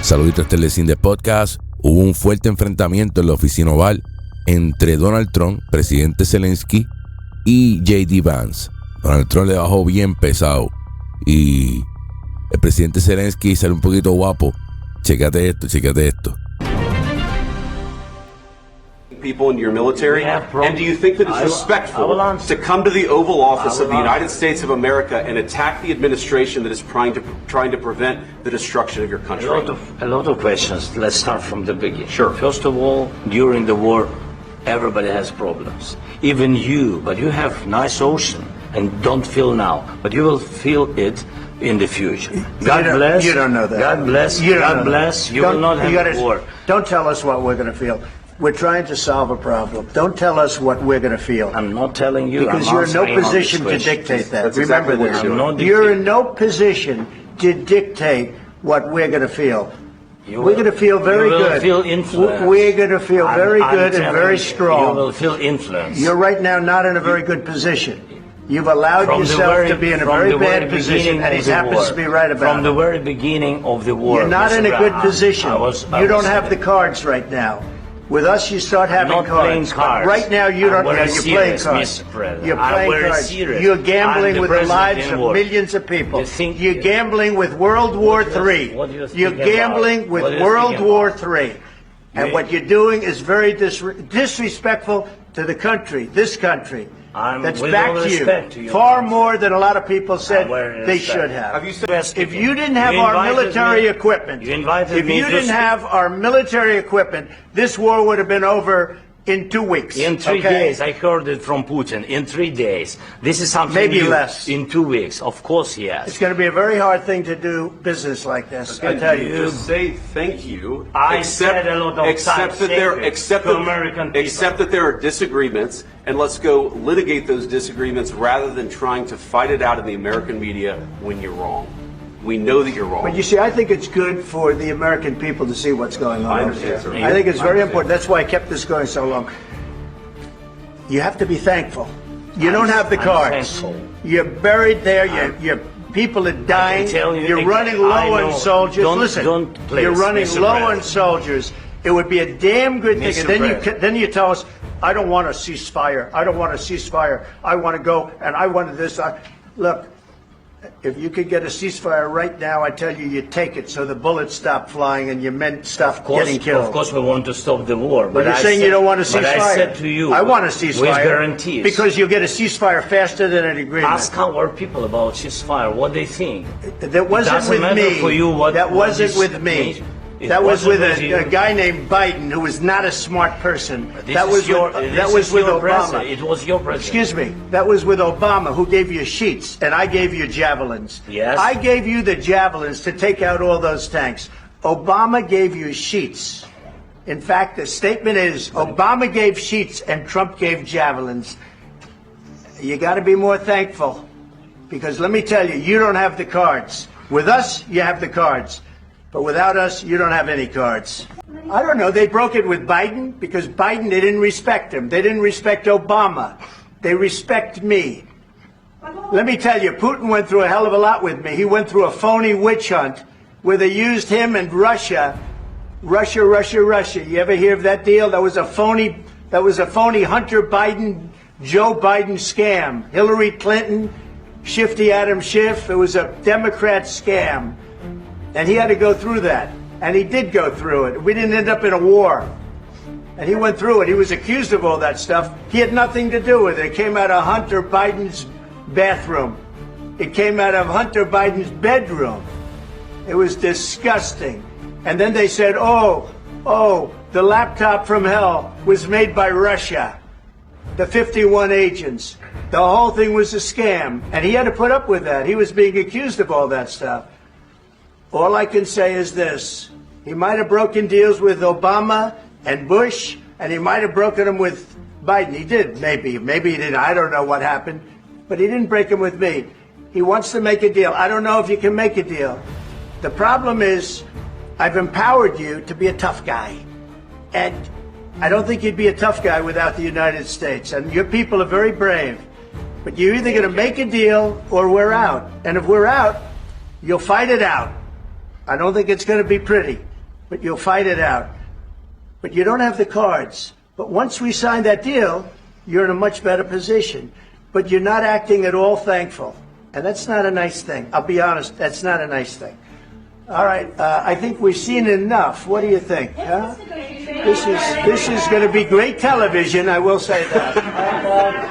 Saluditos Telecine de Podcast. Hubo un fuerte enfrentamiento en la oficina oval entre Donald Trump, presidente Zelenskyy y J.D. Vance. Donald Trump le bajó bien pesado y el presidente Zelenskyy sale un poquito guapo. Chécate esto. People in your military, and do you think that it's respectful to come to the Oval Office of the United States of America and attack the administration that is trying to prevent the destruction of your country? A lot of questions. Let's start from the beginning. Sure. First of all, during the war, everybody has problems. Even you, but you have nice ocean and don't feel now, but you will feel it in the future. God bless. You don't know that. God bless. God bless. You will not have war. Don't tell us what we're going to feel. We're trying to solve a problem. Don't tell us what we're going to feel. I'm not telling you. Because you're in no position to dictate that. Remember this. You're in no position to dictate what we're going to feel. We're going to feel very good. You will feel influence. We're going to feel very good and very strong. You will feel influence. You're right now not in a very good position. You've allowed yourself to be in a very bad position, and he happens to be right about it. From the very beginning of the war. You're not in a good position. You don't have the cards right now. With us, you start having cards. Right now, you don't. You're playing cards. You're playing cards. You're gambling with the lives of millions of people. You're gambling with World War III. You're gambling with World War III. And what you're doing is very disrespectful to the country, this country. That's back to you, far more than a lot of people said they should have. If you didn't have our military equipment, this war would have been over in 2 weeks. In 3 days, I heard it from Putin. In 3 days, this is something maybe new. Less. In 2 weeks, of course, yes. It's going to be a very hard thing to do business like this. I tell you, just say thank you. Said a lot of except that there are disagreements, and let's go litigate those disagreements rather than trying to fight it out in the American media when you're wrong. We know that you're wrong. But you see, I think it's good for the American people to see what's going on. I understand, sir. I think it's very important. That's why I kept this going so long. You have to be thankful. You don't have the cards. You're buried there. Your people are dying. You're running low on soldiers. Listen, you're running low on soldiers. It would be a damn good thing. And then you tell us, I don't want a ceasefire. I don't want a ceasefire. I want to go and I want this. Look. If you could get a ceasefire right now, I tell you, you take it so the bullets stop flying and your men stop getting killed. Of course, we want to stop the war. But you're saying you don't want a ceasefire. But I said to you, I want a ceasefire. With guarantees. Because you'll get a ceasefire faster than an agreement. Ask our people about ceasefire, what they think. That wasn't with me. For you that wasn't with me. That was with a guy named Biden, who was not a smart person. That was with Obama. It was your president. Excuse me. That was with Obama, who gave you sheets, and I gave you javelins. Yes. I gave you the javelins to take out all those tanks. Obama gave you sheets. In fact, the statement is Obama gave sheets and Trump gave javelins. You got to be more thankful, because let me tell you, you don't have the cards. With us, you have the cards. But without us, you don't have any cards. I don't know. They broke it with Biden because Biden, they didn't respect him. They didn't respect Obama. They respect me. Let me tell you, Putin went through a hell of a lot with me. He went through a phony witch hunt where they used him and Russia. You ever hear of that deal? That was a phony Hunter Biden, Joe Biden scam. Hillary Clinton, Shifty Adam Schiff. It was a Democrat scam. And he had to go through that. And he did go through it. We didn't end up in a war. And he went through it. He was accused of all that stuff. He had nothing to do with it. It came out of Hunter Biden's bathroom. It came out of Hunter Biden's bedroom. It was disgusting. And then they said, the laptop from hell was made by Russia. The 51 agents. The whole thing was a scam. And he had to put up with that. He was being accused of all that stuff. All I can say is this. He might have broken deals with Obama and Bush, and he might have broken them with Biden. He did, maybe. Maybe he didn't. I don't know what happened. But he didn't break them with me. He wants to make a deal. I don't know if you can make a deal. The problem is, I've empowered you to be a tough guy. And I don't think you'd be a tough guy without the United States. And your people are very brave. But you're either going to make a deal or we're out. And if we're out, you'll fight it out. I don't think it's going to be pretty, but you'll fight it out. But you don't have the cards. But once we sign that deal, you're in a much better position. But you're not acting at all thankful. And that's not a nice thing. I'll be honest, that's not a nice thing. All right, I think we've seen enough. What do you think? Huh? This is going to be great television, I will say that.